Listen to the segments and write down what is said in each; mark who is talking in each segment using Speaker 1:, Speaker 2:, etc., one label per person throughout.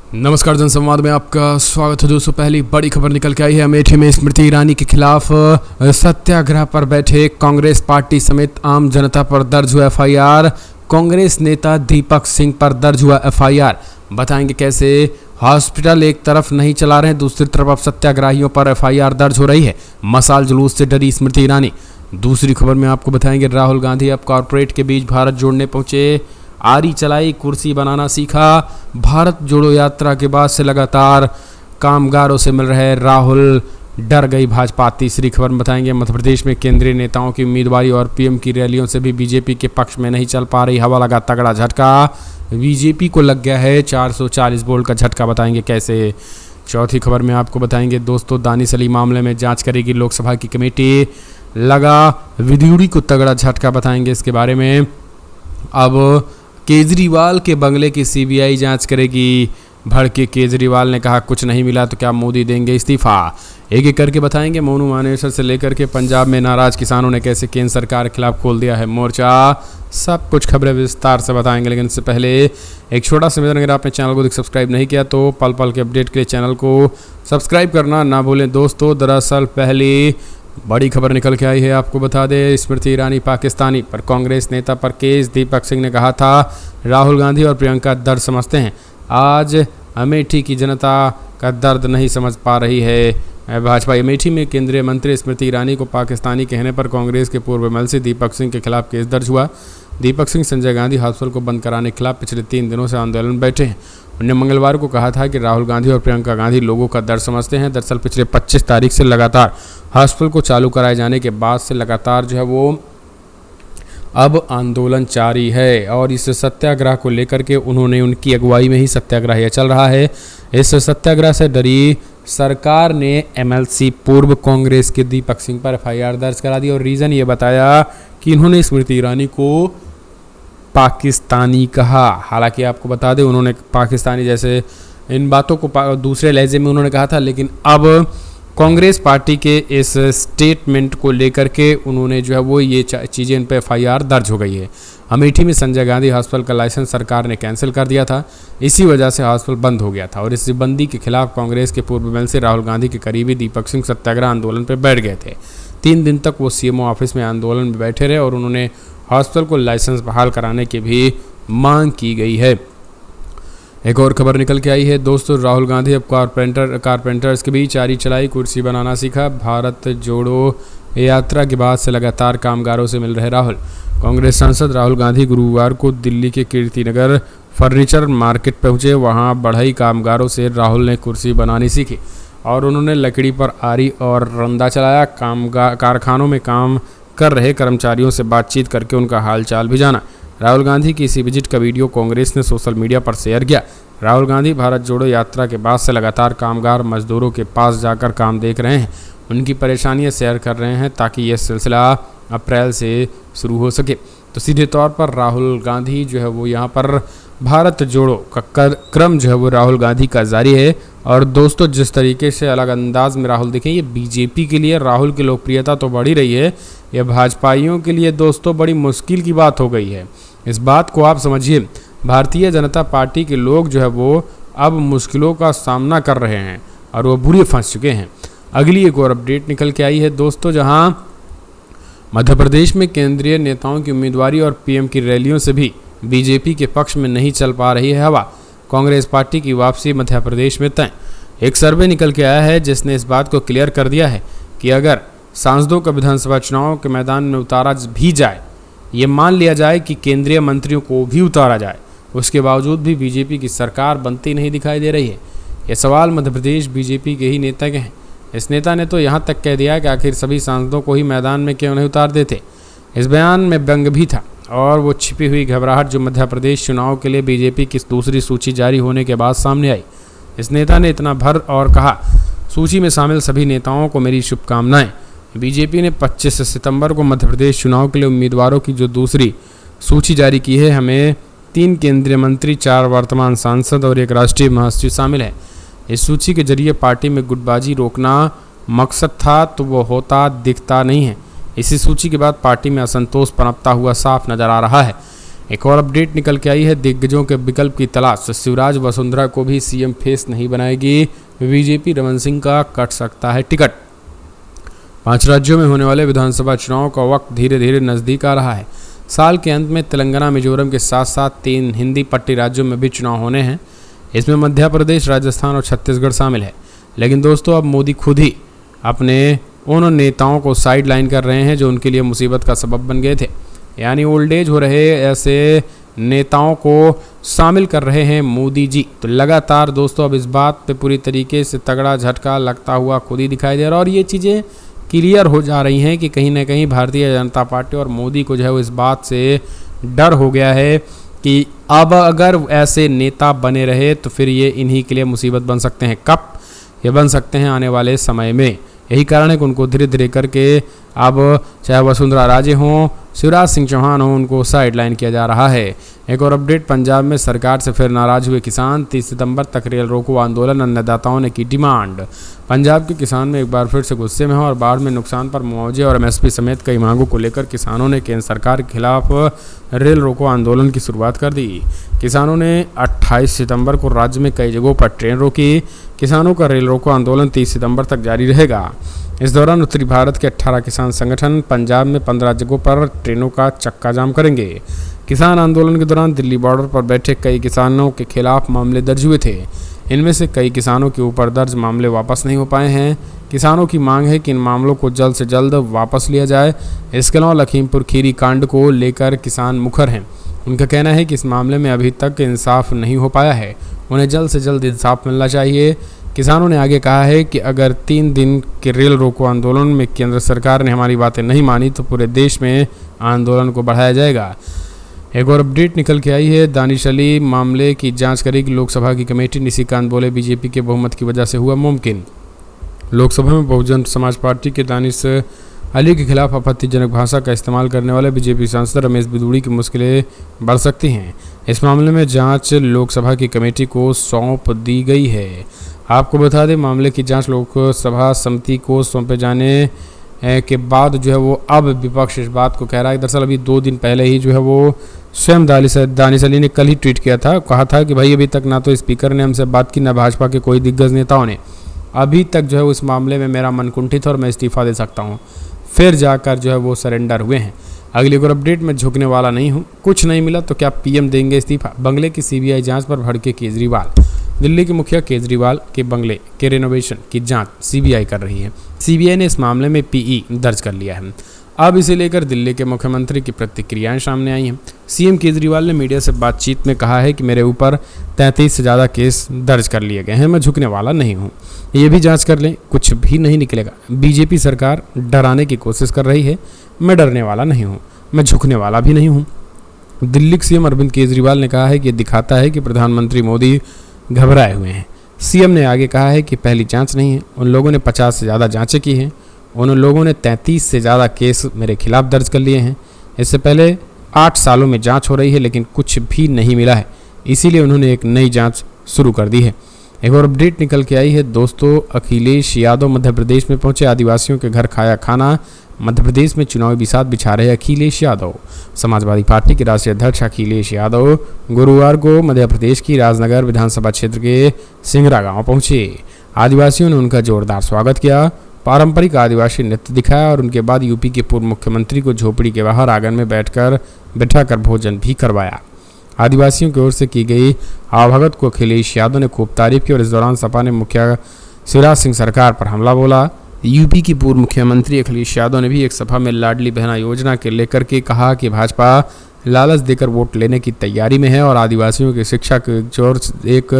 Speaker 1: नमस्कार, जनसंवाद में आपका स्वागत है दोस्तों। पहली बड़ी खबर निकल के आई है। अमेठी में स्मृति ईरानी के खिलाफ सत्याग्रह पर बैठे कांग्रेस पार्टी समेत आम जनता पर दर्ज हुआ एफआईआर। कांग्रेस नेता दीपक सिंह पर दर्ज हुआ एफआईआर। बताएंगे कैसे। हॉस्पिटल एक तरफ नहीं चला रहे, दूसरी तरफ अब सत्याग्रहियों पर एफआईआर दर्ज हो रही है। मशाल जुलूस से डरी स्मृति ईरानी। दूसरी खबर में आपको बताएंगे राहुल गांधी अब कॉरपोरेट के बीच भारत जोड़ने पहुंचे। आरी चलाई, कुर्सी बनाना सीखा। भारत जोड़ो यात्रा के बाद से लगातार कामगारों से मिल रहे राहुल, डर गई भाजपा। तीसरी खबर में बताएंगे मध्य प्रदेश में केंद्रीय नेताओं की उम्मीदवारी और पीएम की रैलियों से भी बीजेपी के पक्ष में नहीं चल पा रही हवा। लगा तगड़ा झटका, बीजेपी को लग गया है 440 वोल्ट का झटका। बताएंगे कैसे। चौथी खबर में आपको बताएंगे दोस्तों दानिश अली मामले में जांच करेगी लोकसभा की कमेटी। लगा विधुड़ी को तगड़ा झटका। बताएंगे इसके बारे में। अब केजरीवाल के बंगले की सीबीआई जांच करेगी। भड़के केजरीवाल ने कहा कुछ नहीं मिला तो क्या मोदी देंगे इस्तीफा। एक एक करके बताएंगे। मोनू मानेसर से लेकर के पंजाब में नाराज किसानों ने कैसे केंद्र सरकार के खिलाफ खोल दिया है मोर्चा। सब कुछ खबरें विस्तार से बताएंगे, लेकिन इससे पहले एक छोटा सा निवेदन, अगर आपने चैनल को सब्सक्राइब नहीं किया तो पल पल के अपडेट के लिए चैनल को सब्सक्राइब करना ना भूलें दोस्तों। दरअसल पहली बड़ी खबर निकल के आई है, आपको बता दें। स्मृति ईरानी पाकिस्तानी पर कांग्रेस नेता पर केस। दीपक सिंह ने कहा था राहुल गांधी और प्रियंका दर्द समझते हैं, आज अमेठी की जनता का दर्द नहीं समझ पा रही है भाजपा। अमेठी में केंद्रीय मंत्री स्मृति ईरानी को पाकिस्तानी कहने पर कांग्रेस के पूर्व एमएलसी दीपक सिंह के खिलाफ केस दर्ज हुआ। दीपक सिंह संजय गांधी हॉस्पिटल को बंद कराने के खिलाफ पिछले 3 दिनों से आंदोलन में बैठे हैं। उन्होंने मंगलवार को कहा था कि राहुल गांधी और प्रियंका गांधी लोगों का दर्द समझते हैं। दरअसल पिछले 25 तारीख से लगातार हॉस्पिटल को चालू कराए जाने के बाद से लगातार जो है वो अब आंदोलन जारी है और इस सत्याग्रह को लेकर के उन्होंने उनकी अगुवाई में ही सत्याग्रह चल रहा है। इस सत्याग्रह से डरी सरकार ने एमएलसी पूर्व कांग्रेस के दीपक सिंह पर एफआईआर दर्ज करा दी और रीज़न ये बताया कि इन्होंने स्मृति ईरानी को पाकिस्तानी कहा। हालांकि आपको बता दें उन्होंने पाकिस्तानी जैसे इन बातों को दूसरे लहजे में उन्होंने कहा था, लेकिन अब कांग्रेस पार्टी के इस स्टेटमेंट को लेकर के उन्होंने जो है वो ये चीज़ें इन पर एफआईआर दर्ज हो गई है। अमेठी में संजय गांधी हॉस्पिटल का लाइसेंस सरकार ने कैंसिल कर दिया था, इसी वजह से हॉस्पिटल बंद हो गया था और इस बंदी के खिलाफ कांग्रेस के पूर्व एमएलसी राहुल गांधी के करीबी दीपक सिंह सत्याग्रह आंदोलन पर बैठ गए थे। 3 दिन तक वो सीएमओ ऑफिस में आंदोलन में बैठे रहे और उन्होंने हॉस्पिटल को लाइसेंस बहाल कराने की भी मांग की गई है। एक और खबर निकल के आई है दोस्तों, राहुल गांधी अब कारपेंटर्स के बीच आरी चलाई, कुर्सी बनाना सीखा। भारत जोड़ो यात्रा के बाद से लगातार कामगारों से मिल रहे राहुल। कांग्रेस सांसद राहुल गांधी गुरुवार को दिल्ली के कीर्तिनगर फर्नीचर मार्केट पहुंचे। वहां बढ़ई कामगारों से राहुल ने कुर्सी बनानी सीखी और उन्होंने लकड़ी पर आरी और रंदा चलाया। कारखानों में काम कर रहे कर्मचारियों से बातचीत करके उनका हालचाल भी जाना। राहुल गांधी की इसी विजिट का वीडियो कांग्रेस ने सोशल मीडिया पर शेयर किया। राहुल गांधी भारत जोड़ो यात्रा के बाद से लगातार कामगार मजदूरों के पास जाकर काम देख रहे हैं, उनकी परेशानियां शेयर कर रहे हैं ताकि यह सिलसिला अप्रैल से शुरू हो सके। तो सीधे तौर पर राहुल गांधी जो है वो यहाँ पर भारत जोड़ो का क्रम जो है वो राहुल गांधी का जारी है। और दोस्तों जिस तरीके से अलग अंदाज में राहुल दिखे, ये बीजेपी के लिए राहुल की लोकप्रियता तो बढ़ी रही है, यह भाजपाइयों के लिए दोस्तों बड़ी मुश्किल की बात हो गई है। इस बात को आप समझिए, भारतीय जनता पार्टी के लोग जो है वो अब मुश्किलों का सामना कर रहे हैं और वो बुरे फंस चुके हैं। अगली एक और अपडेट निकल के आई है दोस्तों, जहां मध्य प्रदेश में केंद्रीय नेताओं की उम्मीदवारी और पीएम की रैलियों से भी बीजेपी के पक्ष में नहीं चल पा रही है हवा। कांग्रेस पार्टी की वापसी मध्य प्रदेश में तय। एक सर्वे निकल के आया है जिसने इस बात को क्लियर कर दिया है कि अगर सांसदों को विधानसभा चुनाव के मैदान में उतारा भी जाए, ये मान लिया जाए कि केंद्रीय मंत्रियों को भी उतारा जाए, उसके बावजूद भी बीजेपी की सरकार बनती नहीं दिखाई दे रही है। ये सवाल मध्य प्रदेश बीजेपी के ही नेता के हैं। इस नेता ने तो यहाँ तक कह दिया कि आखिर सभी सांसदों को ही मैदान में क्यों नहीं उतार देते। इस बयान में व्यंग भी था और वो छिपी हुई घबराहट जो मध्य प्रदेश चुनाव के लिए बीजेपी की दूसरी सूची जारी होने के बाद सामने आई। इस नेता ने इतना भर और कहा, सूची में शामिल सभी नेताओं को मेरी शुभकामनाएं। बीजेपी ने 25 सितंबर को मध्य प्रदेश चुनाव के लिए उम्मीदवारों की जो दूसरी सूची जारी की है, हमें 3 केंद्रीय मंत्री, 4 वर्तमान सांसद और 1 राष्ट्रीय महासचिव शामिल है। इस सूची के जरिए पार्टी में गुटबाजी रोकना मकसद था, तो वो होता दिखता नहीं है। इसी सूची के बाद पार्टी में असंतोष पनपता हुआ साफ नजर आ रहा है। एक और अपडेट निकल के आई है, दिग्गजों के विकल्प की तलाश, शिवराज वसुंधरा को भी सीएम फेस नहीं बनाएगी बीजेपी, रमन सिंह का कट सकता है टिकट। 5 राज्यों में होने वाले विधानसभा चुनाव का वक्त धीरे धीरे नजदीक आ रहा है। साल के अंत में तेलंगाना, मिजोरम के साथ साथ 3 हिंदी पट्टी राज्यों में भी चुनाव होने हैं। इसमें मध्य प्रदेश, राजस्थान और छत्तीसगढ़ शामिल है। लेकिन दोस्तों, अब मोदी खुद ही अपने उन नेताओं को साइड लाइन कर रहे हैं जो उनके लिए मुसीबत का सबब बन गए थे, यानी ओल्ड एज हो रहे ऐसे नेताओं को शामिल कर रहे हैं मोदी जी। तो लगातार दोस्तों अब इस बात पे पूरी तरीके से तगड़ा झटका लगता हुआ खुद ही दिखाई दे रहा है और ये चीज़ें क्लियर हो जा रही हैं कि कहीं ना कहीं भारतीय जनता पार्टी और मोदी को जो है वो इस बात से डर हो गया है कि अब अगर ऐसे नेता बने रहे तो फिर ये इन्हीं के लिए मुसीबत बन सकते हैं। कब ये बन सकते हैं आने वाले समय में। यही कारण है कि उनको धीरे धीरे करके अब चाहे वसुंधरा राजे हों, शिवराज सिंह चौहान हों, उनको साइड लाइन किया जा रहा है। एक और अपडेट, पंजाब में सरकार से फिर नाराज हुए किसान, 30 सितंबर तक रेल रोको आंदोलन, अन्नदाताओं ने की डिमांड। पंजाब के किसान में एक बार फिर से गुस्से में हैं और बाढ़ में नुकसान पर मुआवजे और एमएसपी समेत कई मांगों को लेकर किसानों ने केंद्र सरकार के खिलाफ रेल रोको आंदोलन की शुरुआत कर दी। किसानों ने 28 सितंबर को राज्य में कई जगहों पर ट्रेन रोकी। किसानों का रेल रोको आंदोलन 30 सितंबर तक जारी रहेगा। इस दौरान उत्तरी भारत के 18 किसान संगठन पंजाब में 15 जगहों पर ट्रेनों का चक्का जाम करेंगे। किसान आंदोलन के दौरान दिल्ली बॉर्डर पर बैठे कई किसानों के खिलाफ मामले दर्ज हुए थे। इनमें से कई किसानों के ऊपर दर्ज मामले वापस नहीं हो पाए हैं। किसानों की मांग है कि इन मामलों को जल्द से जल्द वापस लिया जाए। इसके अलावा लखीमपुर खीरी कांड को लेकर किसान मुखर हैं। उनका कहना है कि इस मामले में अभी तक इंसाफ नहीं हो पाया है, उन्हें जल्द से जल्द इंसाफ मिलना चाहिए। किसानों ने आगे कहा है कि अगर 3 दिन के रेल रोको आंदोलन में केंद्र सरकार ने हमारी बातें नहीं मानी तो पूरे देश में आंदोलन को बढ़ाया जाएगा। एक और अपडेट निकल के आई है, दानिश अली मामले की जांच करेगी लोकसभा की कमेटी, निशिकांत बोले बीजेपी के बहुमत की वजह से हुआ मुमकिन। लोकसभा में बहुजन समाज पार्टी के दानिश अली के खिलाफ आपत्तिजनक भाषा का इस्तेमाल करने वाले बीजेपी सांसद रमेश बिदूड़ी की मुश्किलें बढ़ सकती हैं। इस मामले में जांच लोकसभा की कमेटी को सौंप दी गई है। आपको बता दें, मामले की जांच लोकसभा समिति को सौंपे जाने के बाद जो है वो अब विपक्ष इस बात को कह रहा है। दरअसल अभी 2 दिन पहले ही जो है वो स्वयं दानिश अली ने कल ही ट्वीट किया था, कहा था कि भाई अभी तक ना तो स्पीकर ने हमसे बात की, ना भाजपा के कोई दिग्गज नेताओं ने। अभी तक जो है उस मामले में मेरा मन कुंठित है और मैं इस्तीफा दे सकता हूँ। फिर जाकर जो है वो सरेंडर हुए हैं। अगली और अपडेट में झुकने वाला नहीं हूँ, कुछ नहीं मिला तो क्या पीएम देंगे इस्तीफा। बंगले की सीबीआई जांच पर भड़के केजरीवाल। दिल्ली के मुखिया केजरीवाल के बंगले के रेनोवेशन की जांच सीबीआई कर रही है। सीबीआई ने इस मामले में पीई दर्ज कर लिया है। अब इसे लेकर दिल्ली के मुख्यमंत्री की प्रतिक्रियाएं सामने आई हैं। सीएम केजरीवाल ने मीडिया से बातचीत में कहा है कि मेरे ऊपर 33 से ज़्यादा केस दर्ज कर लिए गए हैं, मैं झुकने वाला नहीं हूं। ये भी जांच कर लें, कुछ भी नहीं निकलेगा। बीजेपी सरकार डराने की कोशिश कर रही है, मैं डरने वाला नहीं हूँ, मैं झुकने वाला भी नहीं हूँ। दिल्ली के सीएम अरविंद केजरीवाल ने कहा है कि यह दिखाता है कि प्रधानमंत्री मोदी घबराए हुए हैं। सीएम ने आगे कहा है कि पहली जांच नहीं है, उन लोगों ने 50 से ज़्यादा जांचें की हैं, उन लोगों ने 33 से ज़्यादा केस मेरे खिलाफ दर्ज कर लिए हैं। इससे पहले 8 सालों में जांच हो रही है लेकिन कुछ भी नहीं मिला है, इसीलिए उन्होंने एक नई जांच शुरू कर दी है। एक और अपडेट निकल के आई है दोस्तों, अखिलेश यादव मध्य प्रदेश में पहुंचे, आदिवासियों के घर खाया खाना। मध्य प्रदेश में चुनावी बिसात बिछा रहे अखिलेश यादव। समाजवादी पार्टी के राष्ट्रीय अध्यक्ष अखिलेश यादव गुरुवार को मध्य प्रदेश की राजनगर विधानसभा क्षेत्र के सिंगरा गांव पहुंचे। आदिवासियों ने उनका जोरदार स्वागत किया, पारंपरिक आदिवासी नृत्य दिखाया और उनके बाद यूपी के पूर्व मुख्यमंत्री को झोपड़ी के बाहर आंगन में बैठाकर भोजन भी करवाया। आदिवासियों की ओर से की गई आवभगत को अखिलेश यादव ने खूब तारीफ की और इस दौरान सपा ने मुखिया शिवराज सिंह सरकार पर हमला बोला। यूपी की पूर्व मुख्यमंत्री अखिलेश यादव ने भी एक सभा में लाडली बहना योजना के लेकर के कहा कि भाजपा लालच देकर वोट लेने की तैयारी में है और आदिवासियों की शिक्षा की जोर एक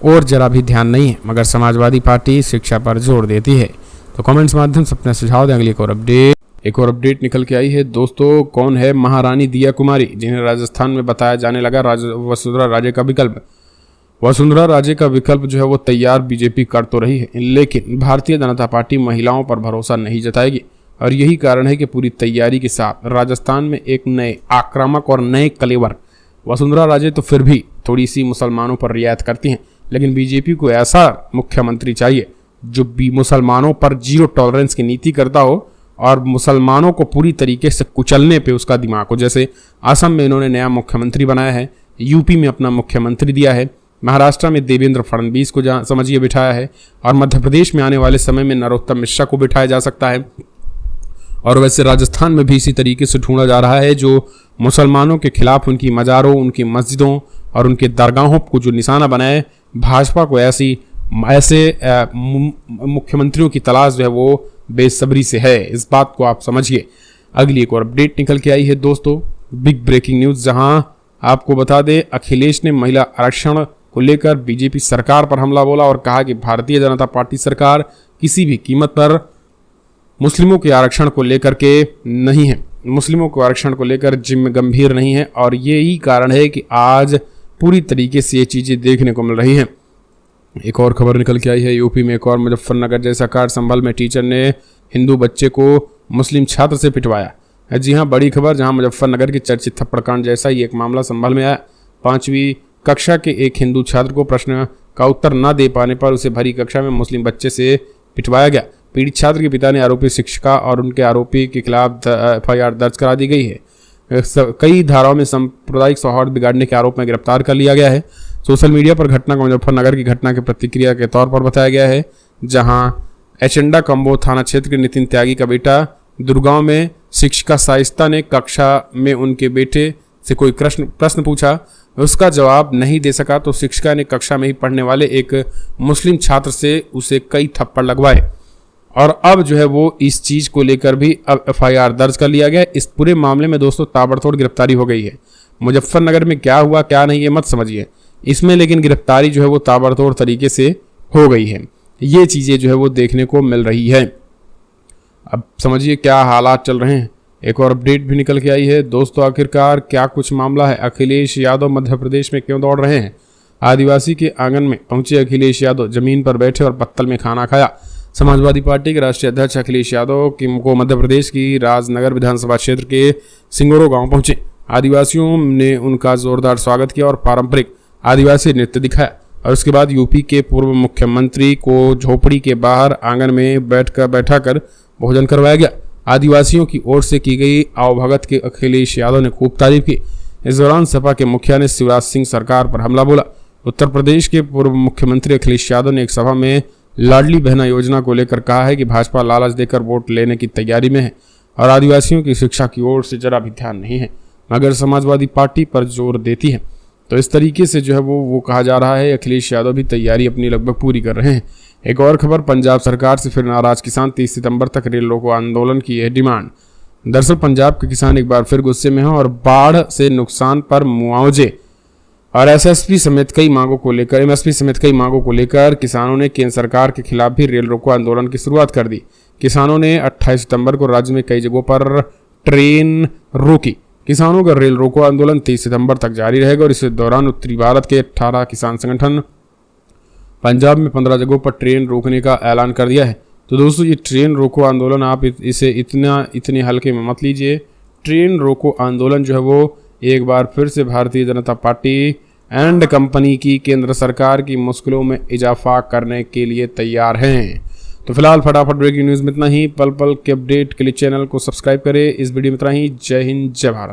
Speaker 1: और जरा भी ध्यान नहीं है, मगर समाजवादी पार्टी शिक्षा पर जोर देती है। तो कमेंट्स माध्यम से अपने सुझाव दें। अगली एक और अपडेट निकल के आई है दोस्तों, कौन है महारानी दिया कुमारी जिन्हें राजस्थान में बताया जाने लगा वसुंधरा राजे का विकल्प। वसुंधरा राजे का विकल्प जो है वो तैयार बीजेपी कर तो रही है, लेकिन भारतीय जनता पार्टी महिलाओं पर भरोसा नहीं जताएगी और यही कारण है कि पूरी तैयारी के साथ राजस्थान में एक नए आक्रामक और नए कलेवर वसुंधरा राजे तो फिर भी थोड़ी सी मुसलमानों पर रियायत करती हैं, लेकिन बीजेपी को ऐसा मुख्यमंत्री चाहिए जो भी मुसलमानों पर जीरो टॉलरेंस की नीति करता हो और मुसलमानों को पूरी तरीके से कुचलने पे उसका दिमाग हो। जैसे असम में इन्होंने नया मुख्यमंत्री बनाया है, यूपी में अपना मुख्यमंत्री दिया है, महाराष्ट्र में देवेंद्र फडणवीस को समझिए बिठाया है, और मध्य प्रदेश में आने वाले समय में नरोत्तम मिश्रा को बिठाया जा सकता है। और वैसे राजस्थान में भी इसी तरीके से ढूंढा जा रहा है जो मुसलमानों के खिलाफ उनकी मज़ारों, उनकी मस्जिदों और उनके दरगाहों को जो निशाना बनाए। भाजपा को ऐसे मुख्यमंत्रियों की तलाश जो है वो बेसब्री से है, इस बात को आप समझिए। अगली एक और अपडेट निकल के आई है दोस्तों, बिग ब्रेकिंग न्यूज़, जहां आपको बता दें अखिलेश ने महिला आरक्षण को लेकर बीजेपी सरकार पर हमला बोला और कहा कि भारतीय जनता पार्टी सरकार किसी भी कीमत पर मुस्लिमों के आरक्षण को लेकर के नहीं है, मुस्लिमों को आरक्षण को लेकर गंभीर नहीं है। और यही कारण है कि आज पूरी तरीके से ये चीज़ें देखने को मिल रही हैं। एक और खबर निकल के आई है, यूपी में एक और मुजफ्फरनगर जैसा कांड, संभल में टीचर ने हिंदू बच्चे को मुस्लिम छात्र से पिटवाया। जी हाँ, बड़ी खबर, जहां मुजफ्फरनगर के चर्चित थप्पड़ कांड जैसा ही एक मामला संभल में आया। 5वीं कक्षा के एक हिंदू छात्र को प्रश्न का उत्तर न दे पाने पर उसे भरी कक्षा में मुस्लिम बच्चे से पिटवाया गया। पीड़ित छात्र के पिता ने आरोपी शिक्षिका और उनके आरोपी के खिलाफ FIR दर्ज करा दी गई है। कई धाराओं में सांप्रदायिक सौहार्द बिगाड़ने के आरोप में गिरफ्तार कर लिया गया है। सोशल मीडिया पर घटना को मुजफ्फरनगर की घटना की प्रतिक्रिया के तौर पर बताया गया है, जहां एचेंडा कंबो थाना क्षेत्र के नितिन त्यागी का बेटा दुर्गांव में शिक्षिका साइस्ता ने कक्षा में उनके बेटे से कोई प्रश्न पूछा, उसका जवाब नहीं दे सका तो शिक्षिका ने कक्षा में ही पढ़ने वाले एक मुस्लिम छात्र से उसे कई थप्पड़ लगवाए। और अब जो है वो इस चीज़ को लेकर भी अब FIR दर्ज कर लिया गया। इस पूरे मामले में दोस्तों ताबड़तोड़ गिरफ्तारी हो गई है। मुजफ्फरनगर में क्या हुआ क्या नहीं ये मत समझिए इसमें, लेकिन गिरफ्तारी जो है वो ताबड़तोड़ तरीके से हो गई है। ये चीज़ें जो है वो देखने को मिल रही है। अब समझिए क्या हालात चल रहे हैं। एक और अपडेट भी निकल के आई है दोस्तों, आखिरकार क्या कुछ मामला है। अखिलेश यादव मध्य प्रदेश में क्यों दौड़ रहे हैं। आदिवासी के आंगन में पहुंचे अखिलेश यादव, जमीन पर बैठे और पत्तल में खाना खाया। समाजवादी पार्टी के राष्ट्रीय अध्यक्ष अखिलेश यादव को मध्य प्रदेश की राजनगर विधानसभा क्षेत्र के सिंगोरो गांव पहुंचे। आदिवासियों ने उनका जोरदार स्वागत किया और पारंपरिक आदिवासी नृत्य दिखाया। और उसके बाद यूपी के पूर्व मुख्यमंत्री को झोपड़ी के बाहर आंगन में बैठाकर भोजन करवाया गया। आदिवासियों की ओर से की गई आवभगत के अखिलेश यादव ने खूब तारीफ की। इस दौरान सपा के मुखिया ने शिवराज सिंह सरकार पर हमला बोला। उत्तर प्रदेश के पूर्व मुख्यमंत्री अखिलेश यादव ने एक सभा में लाडली बहना योजना को लेकर कहा है कि भाजपा लालच देकर वोट लेने की तैयारी में है और आदिवासियों की शिक्षा की ओर से जरा भी ध्यान नहीं है, मगर समाजवादी पार्टी पर जोर देती है। तो इस तरीके से जो है वो कहा जा रहा है। अखिलेश यादव भी तैयारी अपनी लगभग पूरी कर रहे हैं। एक और खबर, पंजाब सरकार से फिर नाराज किसान, 30 सितंबर तक रेल रोको आंदोलन की है डिमांड। दरअसल पंजाब के किसान एक बार फिर गुस्से में हैं और बाढ़ से नुकसान पर मुआवजे और MSP समेत कई मांगों को लेकर किसानों ने केंद्र सरकार के खिलाफ भी रेल रोको आंदोलन की शुरुआत कर दी। किसानों ने 28 सितंबर को राज्य में कई जगहों पर ट्रेन रोकी। किसानों का रेल रोको आंदोलन 30 सितंबर तक जारी रहेगा और इस दौरान उत्तरी भारत के 18 किसान संगठन पंजाब में 15 जगहों पर ट्रेन रोकने का ऐलान कर दिया है। तो दोस्तों ये ट्रेन रोको आंदोलन आप इसे इतने हल्के में मत लीजिए। ट्रेन रोको आंदोलन जो है वो एक बार फिर से Bharatiya Janata party and company की केंद्र सरकार की मुश्किलों में इजाफा करने के लिए तैयार हैं। तो फिलहाल फटाफट ब्रेकिंग न्यूज़ में इतना ही। पल पल के अपडेट के लिए चैनल को सब्सक्राइब करें। इस वीडियो में इतना ही। जय हिंद, जय भारत।